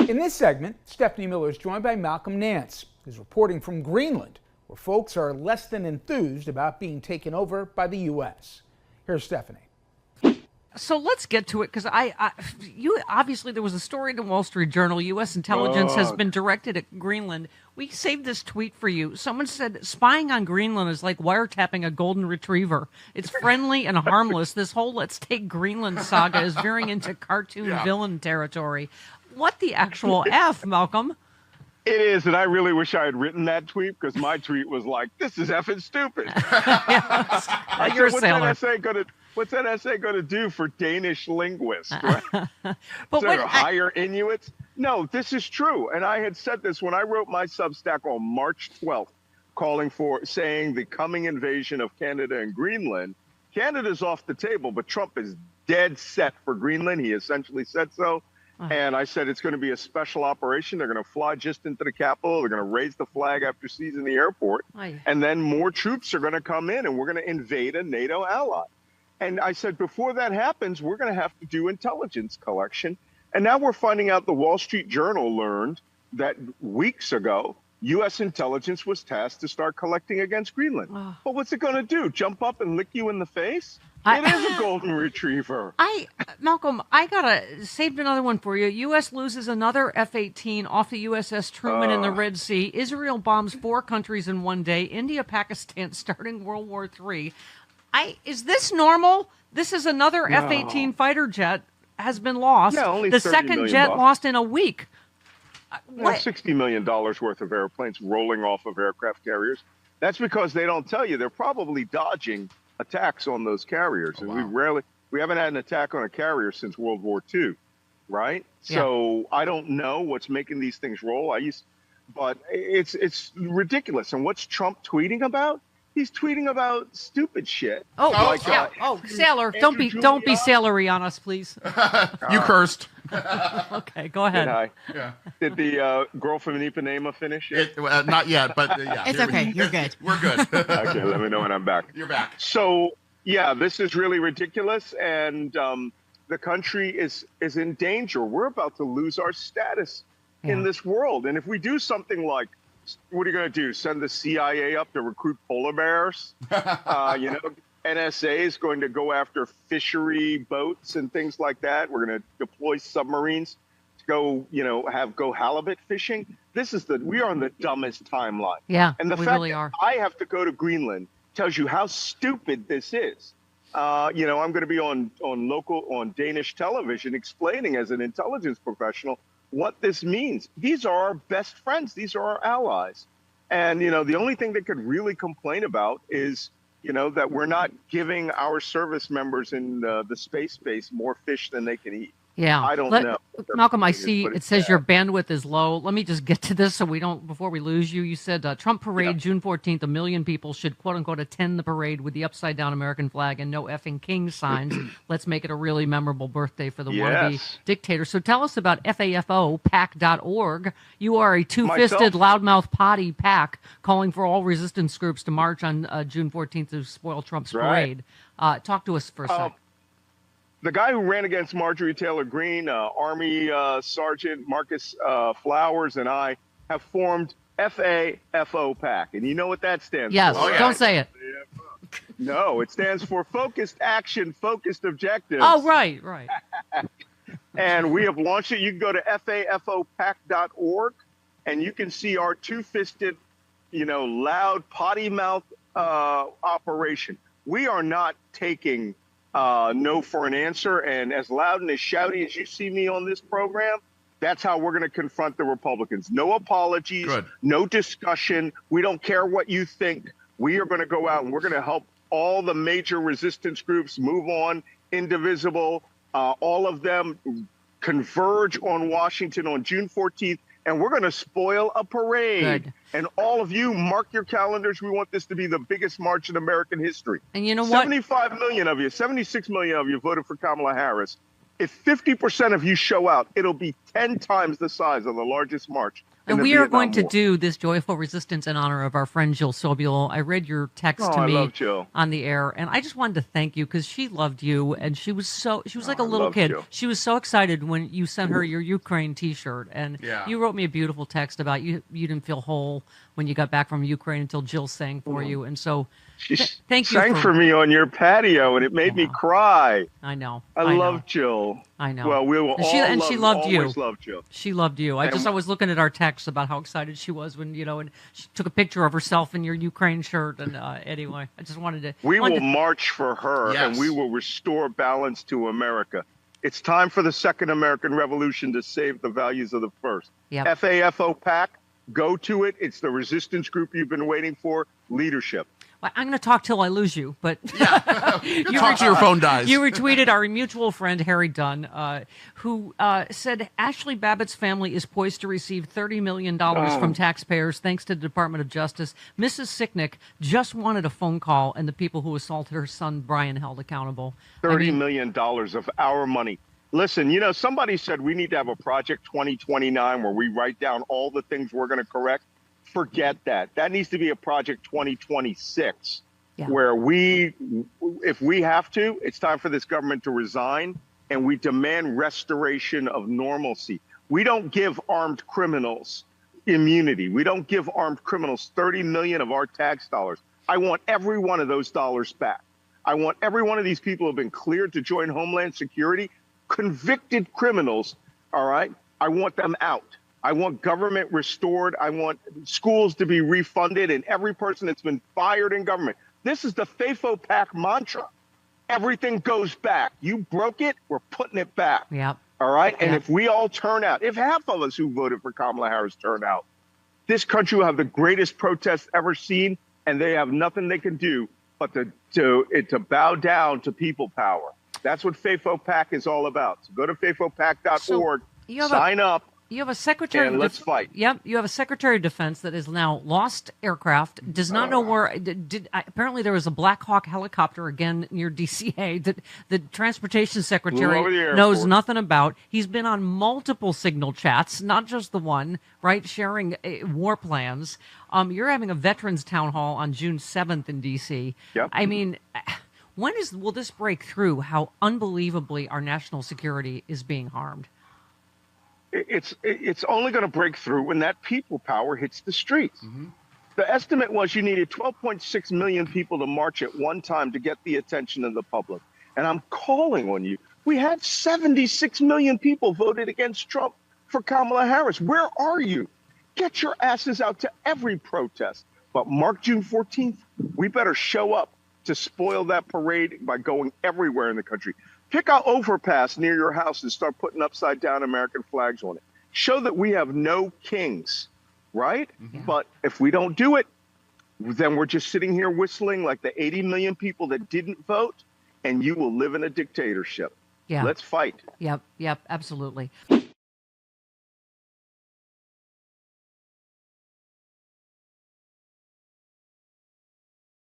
In this segment, Stephanie Miller is joined by Malcolm Nance, who's reporting from Greenland, where folks are less than enthused about being taken over by the U.S. Here's Stephanie. So let's get to it, because you obviously there was a story in the Wall Street Journal. U.S. intelligence has been directed at Greenland. We saved this tweet for you. Someone said spying on Greenland is like wiretapping a golden retriever. It's friendly and harmless. This whole "let's take Greenland" saga is veering into cartoon villain territory. What the actual F, Malcolm? It is, and I really wish I had written that tweet, because my tweet was like, "This is effing stupid." You're a sailor. What's that essay going to do for Danish linguists? Right? But hire Inuits? No, this is true. And I had said this when I wrote my Substack on March 12th, saying the coming invasion of Canada and Greenland. Canada's off the table, but Trump is dead set for Greenland. He essentially said so. And I said it's going to be a special operation. They're going to fly just into the capital. They're going to raise the flag after seizing the airport. And then more troops are going to come in, and we're going to invade a NATO ally. And I said, before that happens, we're going to have to do intelligence collection. And now we're finding out the Wall Street Journal learned that weeks ago, U.S. intelligence was tasked to start collecting against Greenland. But what's it going to do? Jump up and lick you in the face? It is a golden retriever. Malcolm, saved another one for you. U.S. loses another F-18 off the USS Truman in the Red Sea. Israel bombs 4 countries in one day. India, Pakistan starting World War III. Is this normal? This is another F-18 fighter jet has been lost. Yeah, only the $30 second million jet bucks. lost in a week. $60 million worth of airplanes rolling off of aircraft carriers. That's because they don't tell you. They're probably dodging attacks on those carriers. And we haven't had an attack on a carrier since World War II, right? Yeah. So I don't know what's making these things roll. But it's ridiculous. And what's Trump tweeting about? He's tweeting about stupid shit. Sailor, don't be sailory on us, please. You cursed. Okay, go ahead. Did the girl from Ipanema finish it? Not yet, but yeah. It's okay. You're good. We're good. Okay, let me know when I'm back. You're back. So, yeah, this is really ridiculous, and the country is in danger. We're about to lose our status in this world, and if we do something like, what are you going to do? Send the CIA up to recruit polar bears? NSA is going to go after fishery boats and things like that. We're going to deploy submarines to go halibut fishing. We are on the dumbest timeline. Yeah, and the we fact really that are. I have to go to Greenland tells you how stupid this is. I'm going to be on Danish television explaining as an intelligence professional what this means. These are our best friends. These are our allies. And, the only thing they could really complain about is, that we're not giving our service members in the space base more fish than they can eat. Yeah. I don't know. Malcolm, I see it says your bandwidth is low. Let me just get to this before we lose you. You said Trump parade, June 14th, 1 million people should, quote unquote, attend the parade with the upside down American flag and no effing king signs. Let's make it a really memorable birthday for the wannabe dictator. So tell us about FAFOPAC.org. You are a two-fisted loudmouth potty PAC calling for all resistance groups to march on June 14th to spoil Trump's parade. Talk to us for a sec. The guy who ran against Marjorie Taylor Greene, Army Sergeant Marcus Flowers, and I have formed FAFOPAC. And you know what that stands for? Yes, don't say it. No, it stands for Focused Action, Focused Objectives. Oh, right. And we have launched it. You can go to FAFOPAC.org, and you can see our two-fisted, loud potty mouth operation. We are not taking no for an answer, and as loud and as shouty as you see me on this program, that's how we're going to confront the Republicans. No apologies, no discussion. We don't care what you think. We are going to go out and we're going to help all the major resistance groups move on, indivisible. All of them converge on Washington on June 14th, and we're going to spoil a parade. Good. And all of you, mark your calendars. We want this to be the biggest march in American history. And you know what? 75 million of you, 76 million of you voted for Kamala Harris. If 50% of you show out, it'll be 10 times the size of the largest march And we are going to do this joyful resistance in honor of our friend Jill Sobule. I read your text to me on the air, and I just wanted to thank you because she loved you, and she was like a little kid. Jill. She was so excited when you sent her your Ukraine T-shirt, and you wrote me a beautiful text about you didn't feel whole when you got back from Ukraine until Jill sang for you, and so thank you. Sang for me on your patio, and it made me cry. I know. I love Jill. I know. Well, we will she loved you. Always loved Jill. She loved you. I was looking at our text about how excited she was when and she took a picture of herself in your Ukraine shirt. And anyway, I just wanted to. We will march for her, and we will restore balance to America. It's time for the Second American Revolution to save the values of the first. Yep. FAFO PAC, go to it. It's the resistance group you've been waiting for. Leadership. Well, I'm going to talk till I lose you, but you talk till your phone dies. You retweeted our mutual friend Harry Dunn, who said Ashley Babbitt's family is poised to receive $30 million from taxpayers thanks to the Department of Justice. Mrs. Sicknick just wanted a phone call, and the people who assaulted her son Brian held accountable. $30 million of our money. Listen, somebody said we need to have a Project 2029 where we write down all the things we're going to correct. Forget that. That needs to be a Project 2026 where if we have to, it's time for this government to resign and we demand restoration of normalcy. We don't give armed criminals immunity. We don't give armed criminals 30 million of our tax dollars. I want every one of those dollars back. I want every one of these people who have been cleared to join Homeland Security, convicted criminals, all right? I want them out. I want government restored. I want schools to be refunded and every person that's been fired in government. This is the FAFO PAC mantra. Everything goes back. You broke it, we're putting it back. Yep. All right? And if we all turn out, if half of us who voted for Kamala Harris turn out, this country will have the greatest protest ever seen, and they have nothing they can do but to bow down to people power. That's what FAFO PAC is all about. So go to fafopac.org, sign up. You have a secretary. And let's fight. Yep, you have a Secretary of Defense that has now lost aircraft. Does not know where. Apparently, there was a Black Hawk helicopter again near DCA that the Transportation Secretary knows nothing about. He's been on multiple signal chats, not just the one, right? Sharing war plans. You're having a Veterans Town Hall on June 7th in DC. Yep. I mean, will this break through? How unbelievably our national security is being harmed. It's only going to break through when that people power hits the streets. Mm-hmm. The estimate was you needed 12.6 million people to march at one time to get the attention of the public. And I'm calling on you. We had 76 million people voted against Trump for Kamala Harris. Where are you? Get your asses out to every protest. But mark June 14th, we better show up to spoil that parade by going everywhere in the country. Pick an overpass near your house and start putting upside down American flags on it. Show that we have no kings, right? Mm-hmm. But if we don't do it, then we're just sitting here whistling like the 80 million people that didn't vote, and you will live in a dictatorship. Yeah. Let's fight. Yep, absolutely.